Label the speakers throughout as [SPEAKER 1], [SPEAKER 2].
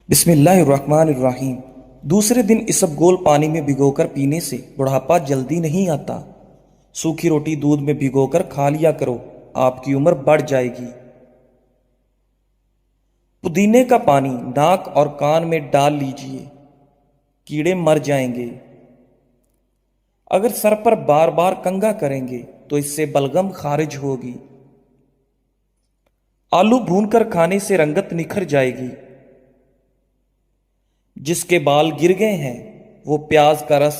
[SPEAKER 1] बिस्मिल्लाहिर्रहमानिर्रहीम। दूसरे दिन इसबगोल पानी में भिगोकर पीने से बुढ़ापा जल्दी नहीं आता। सूखी रोटी दूध में भिगोकर खा लिया करो, आपकी उम्र बढ़ जाएगी। पुदीने का पानी नाक और कान में डाल लीजिए, कीड़े मर जाएंगे। अगर सर पर बार बार कंघा करेंगे तो इससे बलगम खारिज होगी। आलू भूनकर खाने से रंगत निखर जाएगी। जिसके बाल गिर गए हैं वो प्याज का रस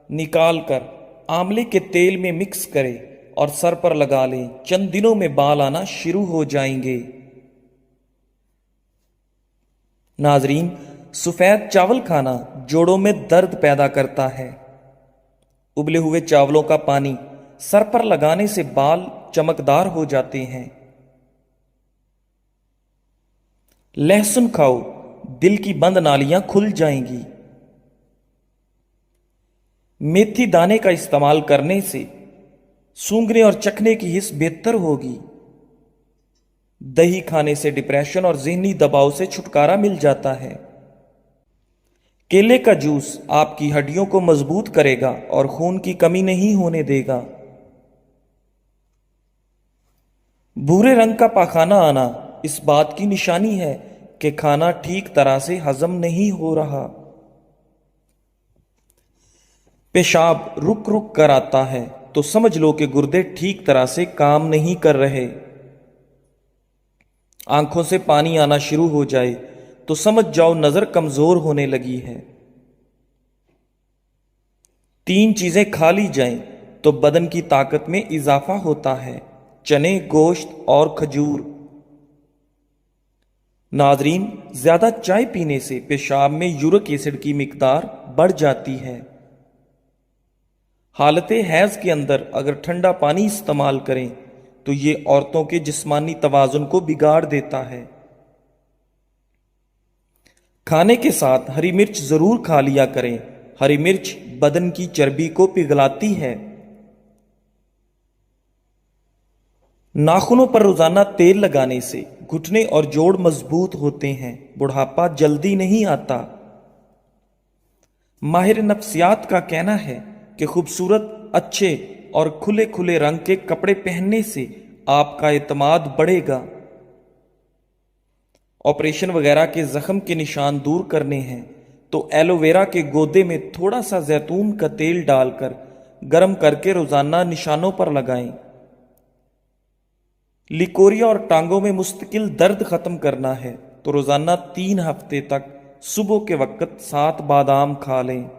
[SPEAKER 1] निकाल कर आंवले के तेल में मिक्स करे और सर पर लगा लें। चंद दिनों में बाल आना शुरू हो जाएंगे। नाजरीन, सफेद चावल खाना जोड़ों में दर्द पैदा करता है। उबले हुए चावलों का पानी सर पर लगाने से बाल चमकदार हो जाते हैं। लहसुन खाओ, दिल की बंद नालियां खुल जाएंगी। मेथी दाने का इस्तेमाल करने से सूंघने और चखने की हिस्स बेहतर होगी। दही खाने से डिप्रेशन और ज़हनी दबाव से छुटकारा मिल जाता है। केले का जूस आपकी हड्डियों को मजबूत करेगा और खून की कमी नहीं होने देगा। भूरे रंग का पाखाना आना इस बात की निशानी है कि खाना ठीक तरह से हजम नहीं हो रहा। पेशाब रुक रुक कर आता है तो समझ लो कि गुर्दे ठीक तरह से काम नहीं कर रहे। आंखों से पानी आना शुरू हो जाए तो समझ जाओ नजर कमजोर होने लगी है। 3 चीजें खा ली जाएं तो बदन की ताकत में इजाफा होता है: चने, गोश्त और खजूर। नाजरीन, ज्यादा चाय पीने से पेशाब में यूरिक एसिड की मिकदार बढ़ जाती है। हालते हैज के अंदर अगर ठंडा पानी इस्तेमाल करें तो ये औरतों के जिस्मानी तवाजुन को बिगाड़ देता है। खाने के साथ हरी मिर्च जरूर खा लिया करें। हरी मिर्च बदन की चर्बी को पिघलाती है। नाखूनों पर रोजाना तेल लगाने से घुटने और जोड़ मजबूत होते हैं। बुढ़ापा जल्दी नहीं आता। माहिर नफ्सियात का कहना है कि खूबसूरत, अच्छे और खुले खुले रंग के कपड़े पहनने से आपका एतमाद बढ़ेगा। ऑपरेशन वगैरह के जख्म के निशान दूर करने हैं तो एलोवेरा के गोदे में थोड़ा सा जैतून का तेल डालकर गर्म करके रोजाना निशानों पर लगाएं। लिकोरिया और टांगों में मुस्तकिल दर्द खत्म करना है तो रोजाना 3 हफ्ते तक सुबह के वक्त 7 बादाम खा लें।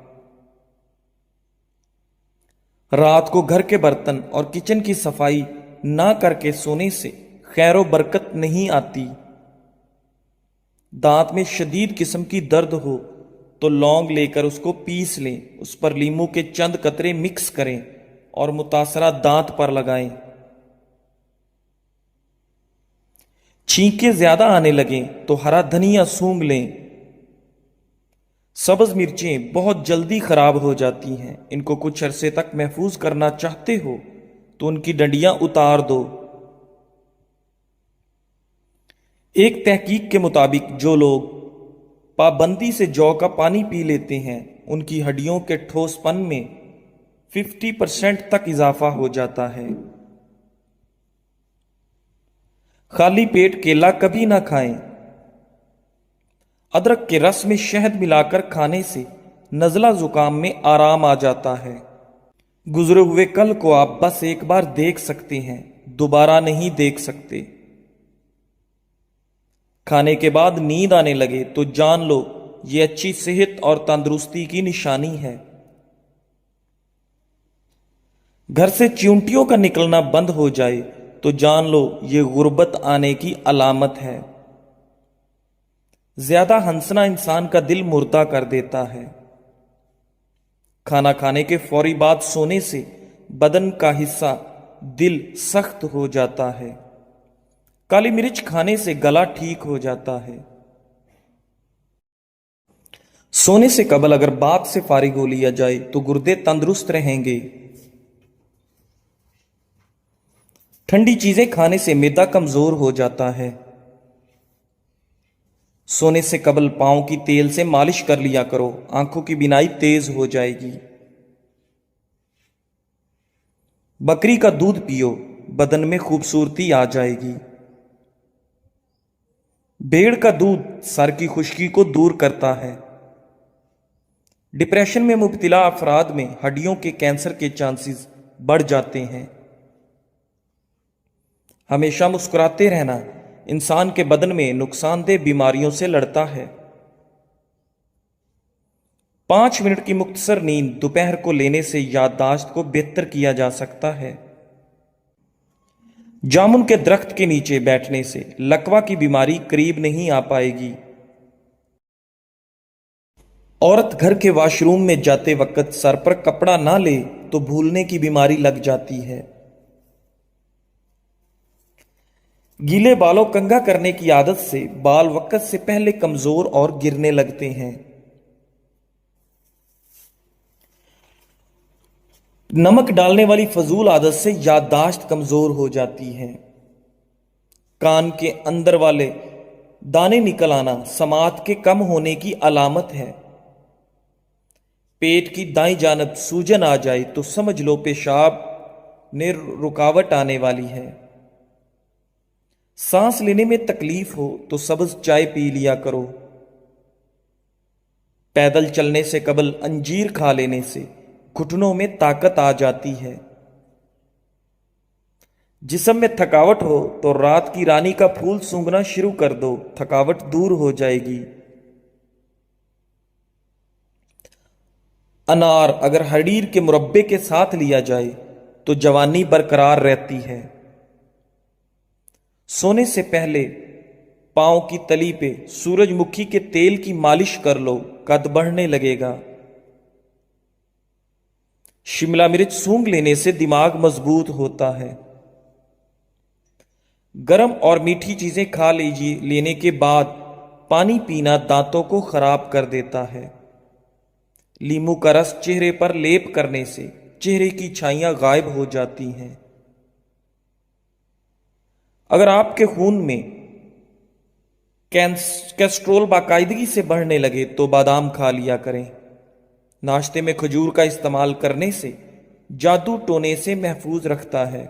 [SPEAKER 1] रात को घर के बर्तन और किचन की सफाई ना करके सोने से खैरो बरकत नहीं आती। दांत में शदीद किस्म की दर्द हो तो लौंग लेकर उसको पीस लें, उस पर लीमू के चंद कतरे मिक्स करें और मुतासरा दांत पर लगाएं। छींके ज्यादा आने लगें तो हरा धनिया सूंघ लें। सब्ज मिर्चें बहुत जल्दी खराब हो जाती हैं। इनको कुछ अरसे तक महफूज करना चाहते हो तो उनकी डंडियां उतार दो। एक तहकीक के मुताबिक जो लोग पाबंदी से जौ का पानी पी लेते हैं उनकी हड्डियों के ठोसपन में 50% तक इजाफा हो जाता है। खाली पेट केला कभी ना खाएं। अदरक के रस में शहद मिलाकर खाने से नज़ला जुकाम में आराम आ जाता है। गुजरे हुए कल को आप बस एक बार देख सकते हैं, दोबारा नहीं देख सकते। खाने के बाद नींद आने लगे तो जान लो ये अच्छी सेहत और तंदुरुस्ती की निशानी है। घर से चींटियों का निकलना बंद हो जाए तो जान लो ये गुर्बत आने की अलामत है। ज्यादा हंसना इंसान का दिल मुर्दा कर देता है। खाना खाने के फौरी बाद सोने से बदन का हिस्सा दिल सख्त हो जाता है। काली मिर्च खाने से गला ठीक हो जाता है। सोने से कबल अगर बात से फारिग हो लिया जाए तो गुर्दे तंदुरुस्त रहेंगे। ठंडी चीजें खाने से मैदा कमजोर हो जाता है। सोने से कबल पांव की तेल से मालिश कर लिया करो, आंखों की बिनाई तेज हो जाएगी। बकरी का दूध पियो, बदन में खूबसूरती आ जाएगी। भेड़ का दूध सर की खुश्की को दूर करता है। डिप्रेशन में मुब्तला अफराद में हड्डियों के कैंसर के चांसेस बढ़ जाते हैं। हमेशा मुस्कुराते रहना इंसान के बदन में नुकसानदेह बीमारियों से लड़ता है। 5 मिनट की मुख्तसर नींद दोपहर को लेने से याददाश्त को बेहतर किया जा सकता है। जामुन के दरख्त के नीचे बैठने से लकवा की बीमारी करीब नहीं आ पाएगी। औरत घर के वॉशरूम में जाते वक्त सर पर कपड़ा ना ले तो भूलने की बीमारी लग जाती है। गीले बालों कंघा करने की आदत से बाल वक्त से पहले कमजोर और गिरने लगते हैं। नमक डालने वाली फजूल आदत से याददाश्त कमजोर हो जाती है। कान के अंदर वाले दाने निकल आना समात के कम होने की अलामत है। पेट की दाईं जानब सूजन आ जाए तो समझ लो पेशाब ने रुकावट आने वाली है। सांस लेने में तकलीफ हो तो सब्ज चाय पी लिया करो। पैदल चलने से कबल अंजीर खा लेने से घुटनों में ताकत आ जाती है। जिस्म में थकावट हो तो रात की रानी का फूल सूंघना शुरू कर दो, थकावट दूर हो जाएगी। अनार अगर हरीर के मुरब्बे के साथ लिया जाए तो जवानी बरकरार रहती है। सोने से पहले पांव की तली पे सूरजमुखी के तेल की मालिश कर लो, कद बढ़ने लगेगा। शिमला मिर्च सूंघ लेने से दिमाग मजबूत होता है। गर्म और मीठी चीजें खा लेने के बाद पानी पीना दांतों को खराब कर देता है। लींबू का रस चेहरे पर लेप करने से चेहरे की छाइयां गायब हो जाती हैं। अगर आपके खून में कैस्ट्रोल बाकायदगी से बढ़ने लगे तो बादाम खा लिया करें। नाश्ते में खजूर का इस्तेमाल करने से जादू टोने से महफूज रखता है।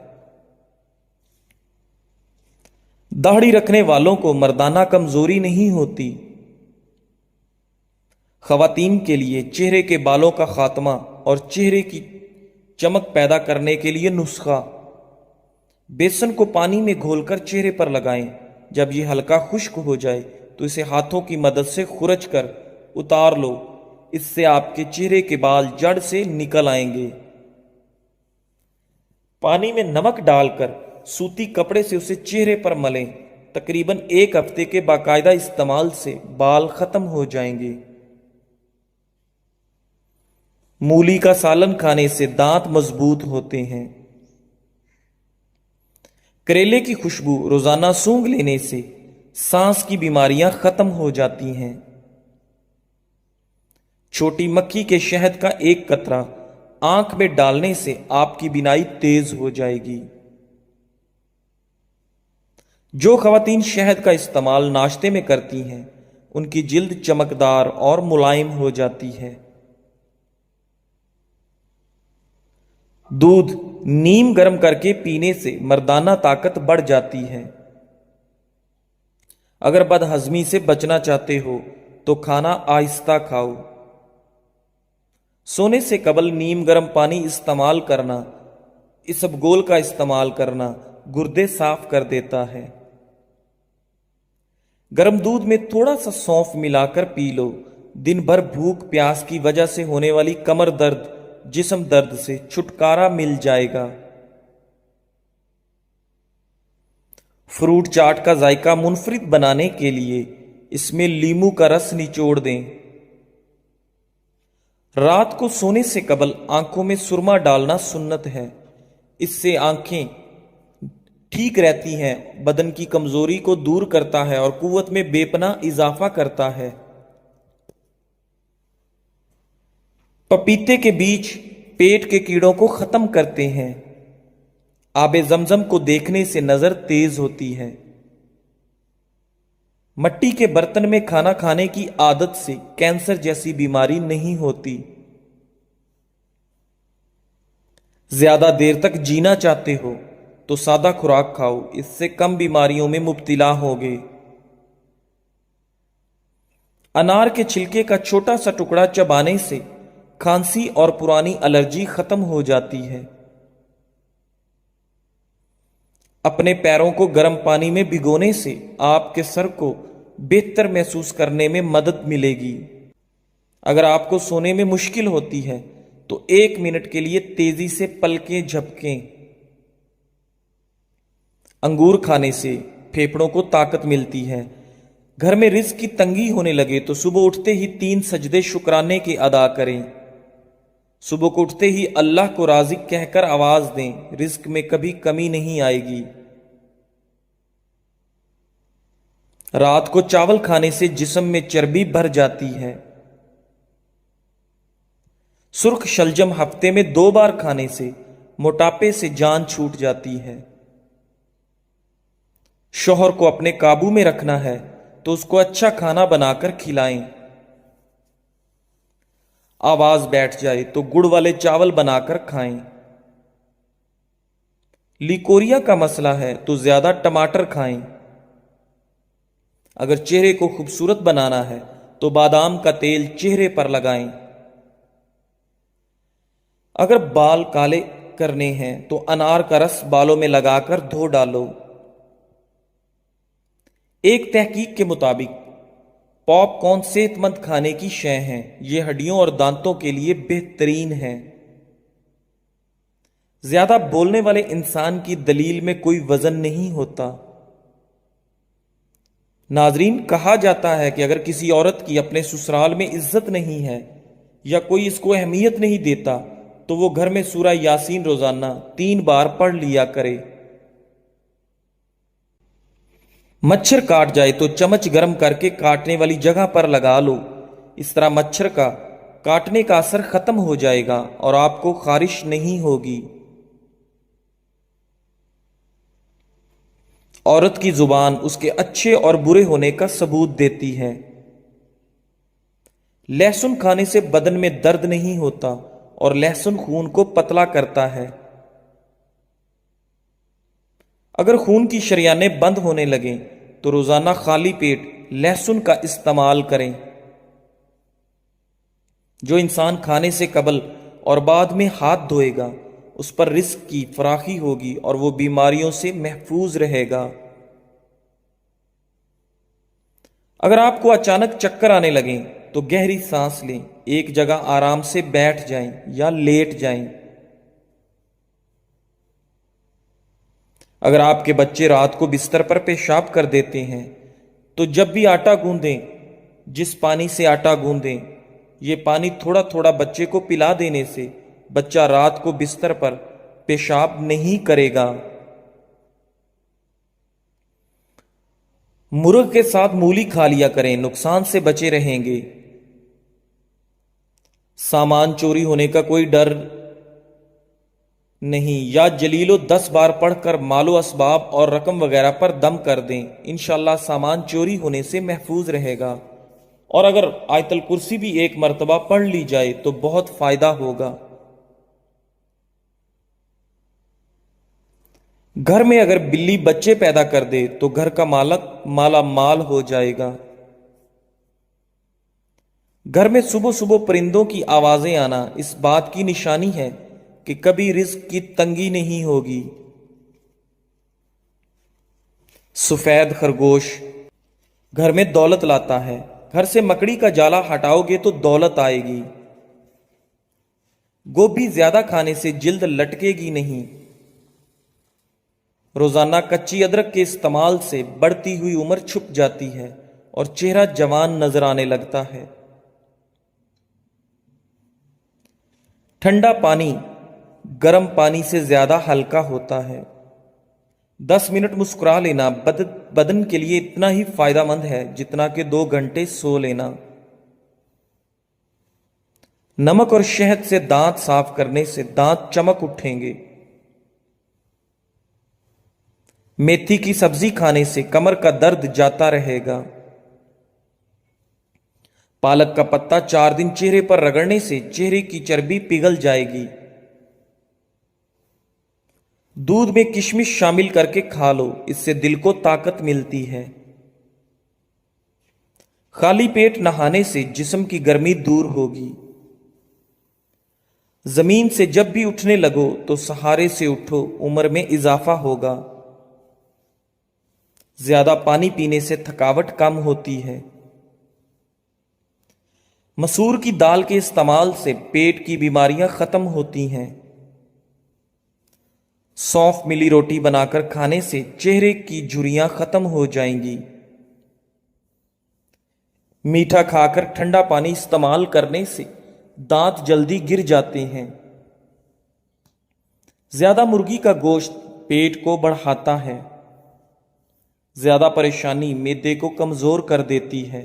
[SPEAKER 1] दाढ़ी रखने वालों को मर्दाना कमजोरी नहीं होती। खवातीन के लिए चेहरे के बालों का खात्मा और चेहरे की चमक पैदा करने के लिए नुस्खा। बेसन को पानी में घोलकर चेहरे पर लगाएं। जब यह हल्का खुश्क हो जाए तो इसे हाथों की मदद से खुरच कर उतार लो। इससे आपके चेहरे के बाल जड़ से निकल आएंगे। पानी में नमक डालकर सूती कपड़े से उसे चेहरे पर मलें। तकरीबन 1 हफ्ते के बाकायदा इस्तेमाल से बाल खत्म हो जाएंगे। मूली का सालन खाने से दांत मजबूत होते हैं। करेले की खुशबू रोजाना सूंघ लेने से सांस की बीमारियां खत्म हो जाती हैं। छोटी मक्खी के शहद का एक कतरा आंख में डालने से आपकी बीनाई तेज हो जाएगी। जो खवातीन शहद का इस्तेमाल नाश्ते में करती हैं उनकी जिल्द चमकदार और मुलायम हो जाती है। दूध नीम गर्म करके पीने से मर्दाना ताकत बढ़ जाती है। अगर बदहजमी से बचना चाहते हो तो खाना आहिस्ता खाओ। सोने से कबल नीम गर्म पानी इस्तेमाल करना, इसबगोल का इस्तेमाल करना गुर्दे साफ कर देता है। गर्म दूध में थोड़ा सा सौंफ मिलाकर पी लो। दिन भर भूख प्यास की वजह से होने वाली कमर दर्द, जिस्म दर्द से छुटकारा मिल जाएगा। फ्रूट चाट का जायका मुनफरिद बनाने के लिए इसमें लीमू का रस निचोड़ दें। रात को सोने से कबल आंखों में सुरमा डालना सुन्नत है। इससे आंखें ठीक रहती हैं, बदन की कमजोरी को दूर करता है और कुव्वत में बेपनाह इजाफा करता है। पपीते के बीज पेट के कीड़ों को खत्म करते हैं। आबे जमजम को देखने से नजर तेज होती है। मट्टी के बर्तन में खाना खाने की आदत से कैंसर जैसी बीमारी नहीं होती। ज्यादा देर तक जीना चाहते हो तो सादा खुराक खाओ, इससे कम बीमारियों में मुब्तला होगे। अनार के छिलके का छोटा सा टुकड़ा चबाने से खांसी और पुरानी एलर्जी खत्म हो जाती है। अपने पैरों को गर्म पानी में भिगोने से आपके सर को बेहतर महसूस करने में मदद मिलेगी। अगर आपको सोने में मुश्किल होती है तो 1 मिनट के लिए तेजी से पलकें झपकें। अंगूर खाने से फेफड़ों को ताकत मिलती है। घर में रिज्क की तंगी होने लगे तो सुबह उठते ही 3 सजदे शुक्राने के अदा करें। सुबह को उठते ही अल्लाह को राज़िक कहकर आवाज दें, रिज्क में कभी कमी नहीं आएगी। रात को चावल खाने से जिस्म में चर्बी भर जाती है। सुर्ख शलजम हफ्ते में 2 बार खाने से मोटापे से जान छूट जाती है। शौहर को अपने काबू में रखना है तो उसको अच्छा खाना बनाकर खिलाएं। आवाज बैठ जाए तो गुड़ वाले चावल बनाकर खाएं। लिकोरिया का मसला है तो ज्यादा टमाटर खाएं। अगर चेहरे को खूबसूरत बनाना है तो बादाम का तेल चेहरे पर लगाएं। अगर बाल काले करने हैं तो अनार का रस बालों में लगाकर धो डालो। एक तहकीक के मुताबिक पॉपकॉर्न सेहतमंद खाने की शय है। ये हड्डियों और दांतों के लिए बेहतरीन है। ज्यादा बोलने वाले इंसान की दलील में कोई वजन नहीं होता। नाजरीन, कहा जाता है कि अगर किसी औरत की अपने ससुराल में इज्जत नहीं है या कोई इसको अहमियत नहीं देता तो वो घर में सूरा यासीन रोजाना 3 बार पढ़ लिया करे। मच्छर काट जाए तो चम्मच गर्म करके काटने वाली जगह पर लगा लो। इस तरह मच्छर का काटने का असर खत्म हो जाएगा और आपको खारिश नहीं होगी। औरत की जुबान उसके अच्छे और बुरे होने का सबूत देती है। लहसुन खाने से बदन में दर्द नहीं होता और लहसुन खून को पतला करता है। अगर खून की शरियानें बंद होने लगें तो रोजाना खाली पेट लहसुन का इस्तेमाल करें। जो इंसान खाने से कबल और बाद में हाथ धोएगा उस पर रिस्क की फराखी होगी और वो बीमारियों से महफूज रहेगा। अगर आपको अचानक चक्कर आने लगें तो गहरी सांस लें, एक जगह आराम से बैठ जाएं या लेट जाएं। अगर आपके बच्चे रात को बिस्तर पर पेशाब कर देते हैं तो जब भी आटा गूंदें, जिस पानी से आटा गूंदें, ये पानी थोड़ा थोड़ा बच्चे को पिला देने से बच्चा रात को बिस्तर पर पेशाब नहीं करेगा। मुर्ग के साथ मूली खा लिया करें, नुकसान से बचे रहेंगे। सामान चोरी होने का कोई डर नहीं। या जलीलो 10 बार पढ़कर मालो असबाब और रकम वगैरह पर दम कर दें, इंशाल्लाह सामान चोरी होने से महफूज रहेगा। और अगर आयतल कुर्सी भी 1 मर्तबा पढ़ ली जाए तो बहुत फायदा होगा। घर में अगर बिल्ली बच्चे पैदा कर दे तो घर का मालक माला माल हो जाएगा। घर में सुबह सुबह परिंदों की आवाजें आना इस बात की निशानी है कि कभी रिज्क की तंगी नहीं होगी। सफेद खरगोश घर में दौलत लाता है। घर से मकड़ी का जाला हटाओगे तो दौलत आएगी। गोभी ज्यादा खाने से जिल्द लटकेगी नहीं। रोजाना कच्ची अदरक के इस्तेमाल से बढ़ती हुई उम्र छुप जाती है और चेहरा जवान नजर आने लगता है। ठंडा पानी गर्म पानी से ज्यादा हल्का होता है। 10 मिनट मुस्कुरा लेना बदन के लिए इतना ही फायदेमंद है जितना कि 2 घंटे सो लेना। नमक और शहद से दांत साफ करने से दांत चमक उठेंगे। मेथी की सब्जी खाने से कमर का दर्द जाता रहेगा। पालक का पत्ता 4 दिन चेहरे पर रगड़ने से चेहरे की चर्बी पिघल जाएगी। दूध में किशमिश शामिल करके खा लो, इससे दिल को ताकत मिलती है। खाली पेट नहाने से जिस्म की गर्मी दूर होगी। जमीन से जब भी उठने लगो तो सहारे से उठो, उम्र में इजाफा होगा। ज्यादा पानी पीने से थकावट कम होती है। मसूर की दाल के इस्तेमाल से पेट की बीमारियां खत्म होती हैं। सौंफ मिली रोटी बनाकर खाने से चेहरे की झुर्रियां खत्म हो जाएंगी। मीठा खाकर ठंडा पानी इस्तेमाल करने से दांत जल्दी गिर जाते हैं। ज्यादा मुर्गी का गोश्त पेट को बढ़ाता है। ज्यादा परेशानी मैदे को कमजोर कर देती है।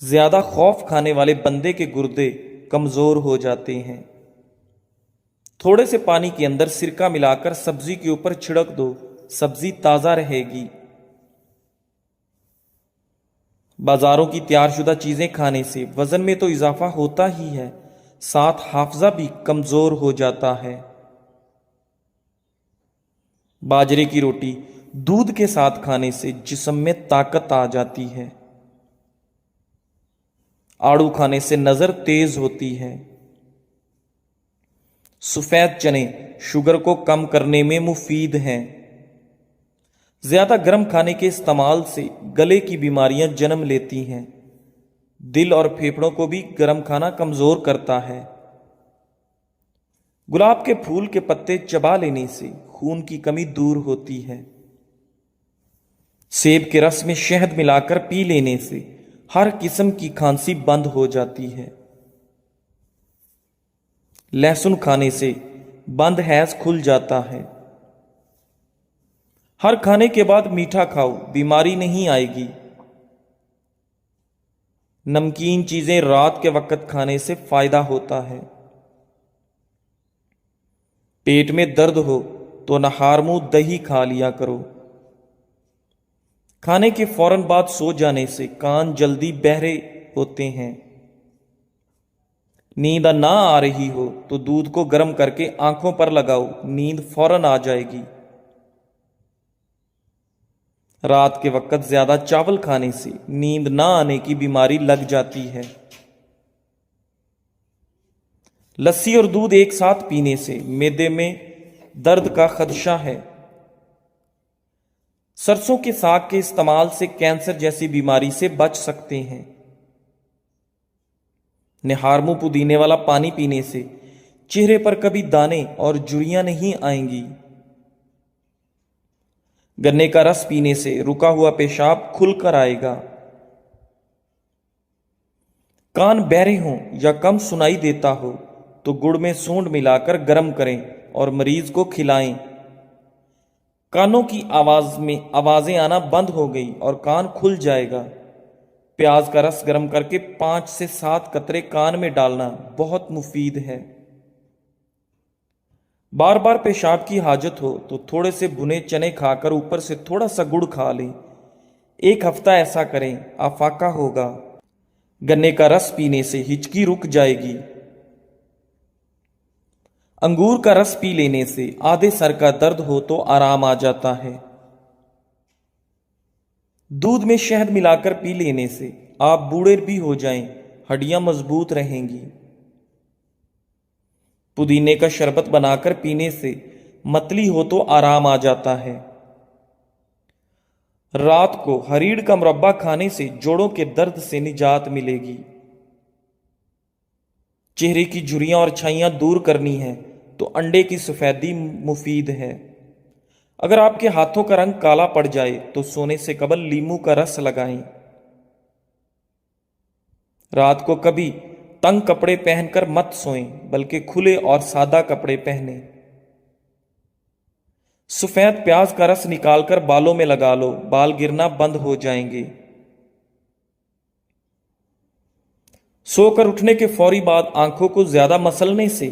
[SPEAKER 1] ज्यादा खौफ खाने वाले बंदे के गुर्दे कमजोर हो जाते हैं। थोड़े से पानी के अंदर सिरका मिलाकर सब्जी के ऊपर छिड़क दो, सब्जी ताजा रहेगी। बाजारों की तैयारशुदा चीजें खाने से वजन में तो इजाफा होता ही है, साथ हाफजा भी कमजोर हो जाता है। बाजरे की रोटी दूध के साथ खाने से जिस्म में ताकत आ जाती है। आड़ू खाने से नजर तेज होती है। सफेद चने शुगर को कम करने में मुफीद हैं। ज्यादा गर्म खाने के इस्तेमाल से गले की बीमारियां जन्म लेती हैं। दिल और फेफड़ों को भी गर्म खाना कमजोर करता है। गुलाब के फूल के पत्ते चबा लेने से खून की कमी दूर होती है। सेब के रस में शहद मिलाकर पी लेने से हर किस्म की खांसी बंद हो जाती है। लहसुन खाने से बंद हैज खुल जाता है। हर खाने के बाद मीठा खाओ, बीमारी नहीं आएगी। नमकीन चीजें रात के वक्त खाने से फायदा होता है। पेट में दर्द हो तो नहार मुंह दही खा लिया करो। खाने के फौरन बाद सो जाने से कान जल्दी बहरे होते हैं। नींद ना आ रही हो तो दूध को गर्म करके आंखों पर लगाओ, नींद फौरन आ जाएगी। रात के वक्त ज्यादा चावल खाने से नींद ना आने की बीमारी लग जाती है। लस्सी और दूध एक साथ पीने से मैदे में दर्द का खदशा है। सरसों के साग के इस्तेमाल से कैंसर जैसी बीमारी से बच सकते हैं। निहारमू पुदीने वाला पानी पीने से चेहरे पर कभी दाने और झुर्रियां नहीं आएंगी। गन्ने का रस पीने से रुका हुआ पेशाब खुलकर आएगा। कान बहरे हों या कम सुनाई देता हो तो गुड़ में सूंड मिलाकर गर्म करें और मरीज को खिलाएं। कानों की आवाजें आना बंद हो गई और कान खुल जाएगा। प्याज का रस गर्म करके 5 से 7 कतरे कान में डालना बहुत मुफीद है। बार बार पेशाब की हाजत हो तो थोड़े से भुने चने खाकर ऊपर से थोड़ा सा गुड़ खा लें। 1 हफ्ता ऐसा करें, आफाका होगा। गन्ने का रस पीने से हिचकी रुक जाएगी। अंगूर का रस पी लेने से आधे सर का दर्द हो तो आराम आ जाता है। दूध में शहद मिलाकर पी लेने से आप बूढ़े भी हो जाएं, हड्डियां मजबूत रहेंगी। पुदीने का शरबत बनाकर पीने से मतली हो तो आराम आ जाता है। रात को हरीड़ का मुरब्बा खाने से जोड़ों के दर्द से निजात मिलेगी। चेहरे की झुर्रियां और छाइयां दूर करनी है तो अंडे की सफेदी मुफीद है। अगर आपके हाथों का रंग काला पड़ जाए तो सोने से कबल लीमू का रस लगाएं। रात को कभी तंग कपड़े पहनकर मत सोएं, बल्कि खुले और सादा कपड़े पहने। सफेद प्याज का रस निकालकर बालों में लगा लो, बाल गिरना बंद हो जाएंगे। सोकर उठने के फौरी बाद आंखों को ज्यादा मसलने से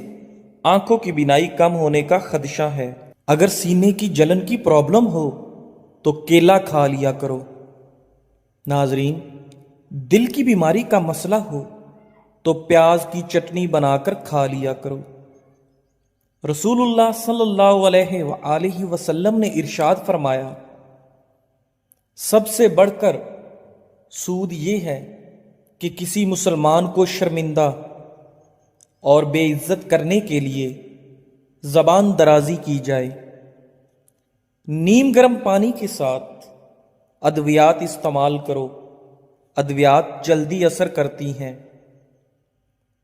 [SPEAKER 1] आंखों की बीनाई कम होने का खदशा है। अगर सीने की जलन की प्रॉब्लम हो तो केला खा लिया करो। नाजरीन, दिल की बीमारी का मसला हो तो प्याज की चटनी बनाकर खा लिया करो। रसूलुल्लाह सल्लल्लाहु अलैहि वसल्लम ने इरशाद फरमाया, सबसे बढ़कर सूद ये है कि किसी मुसलमान को शर्मिंदा और बेइज्जत करने के लिए ज़बान दराजी की जाए। नीम गर्म पानी के साथ अद्वियात इस्तेमाल करो, अद्वियात जल्दी असर करती हैं।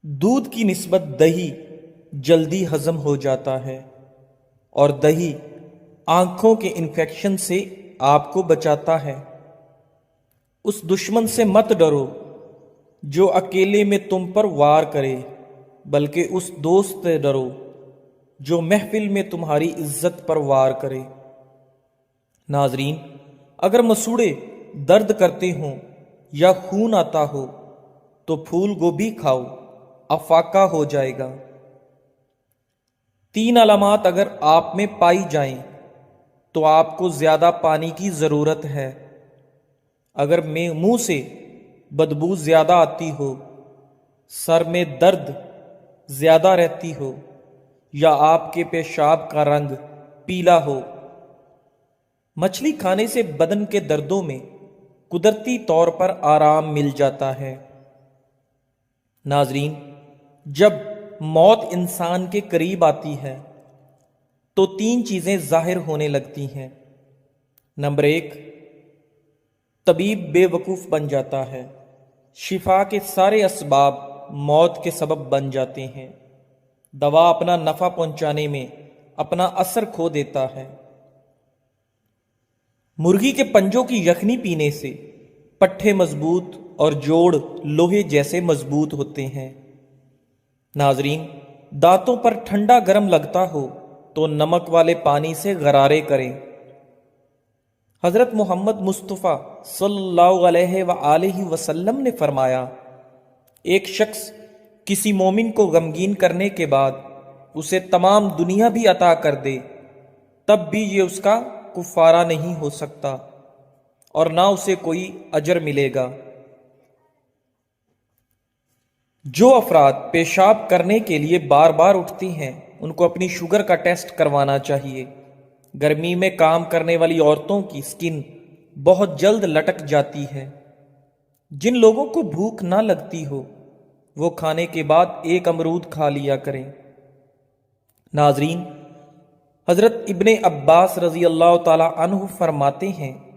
[SPEAKER 1] दूध की निस्बत दही जल्दी हजम हो जाता है और दही आंखों के इन्फेक्शन से आपको बचाता है। उस दुश्मन से मत डरो जो अकेले में तुम पर वार करे, बल्कि उस दोस्त से डरो जो महफिल में तुम्हारी इज्जत पर वार करे। नाजरीन, अगर मसूड़े दर्द करते हों या खून आता हो तो फूल गोभी खाओ, अफाका हो जाएगा। 3 अलामात अगर आप में पाई जाएं तो आपको ज्यादा पानी की जरूरत है। अगर मुंह से बदबू ज्यादा आती हो, सर में दर्द ज्यादा रहती हो या आपके पेशाब का रंग पीला हो। मछली खाने से बदन के दर्दों में कुदरती तौर पर आराम मिल जाता है। नाजरीन, जब मौत इंसान के करीब आती है तो 3 चीजें जाहिर होने लगती हैं। नंबर 1, तबीब बेवकूफ बन जाता है। शिफा के सारे असबाब मौत के सबब बन जाते हैं। दवा अपना नफा पहुंचाने में अपना असर खो देता है। मुर्गी के पंजों की यखनी पीने से पट्ठे मजबूत और जोड़ लोहे जैसे मजबूत होते हैं। नाजरीन, दांतों पर ठंडा गरम लगता हो तो नमक वाले पानी से गरारे करें। हजरत मोहम्मद मुस्तफ़ा सल्लल्लाहु अलैहि वसल्लम ने फरमाया, एक शख्स किसी मोमिन को गमगीन करने के बाद उसे तमाम दुनिया भी अता कर दे, तब भी ये उसका कुफारा नहीं हो सकता और ना उसे कोई अजर मिलेगा। जो अफराद पेशाब करने के लिए बार बार उठती हैं, उनको अपनी शुगर का टेस्ट करवाना चाहिए। गर्मी में काम करने वाली औरतों की स्किन बहुत जल्द लटक जाती है। जिन लोगों को भूख ना लगती हो वो खाने के बाद 1 अमरूद खा लिया करें। नाजरीन, हजरत इब्ने अब्बास रजी अल्लाह ताला अन्हु फरमाते हैं,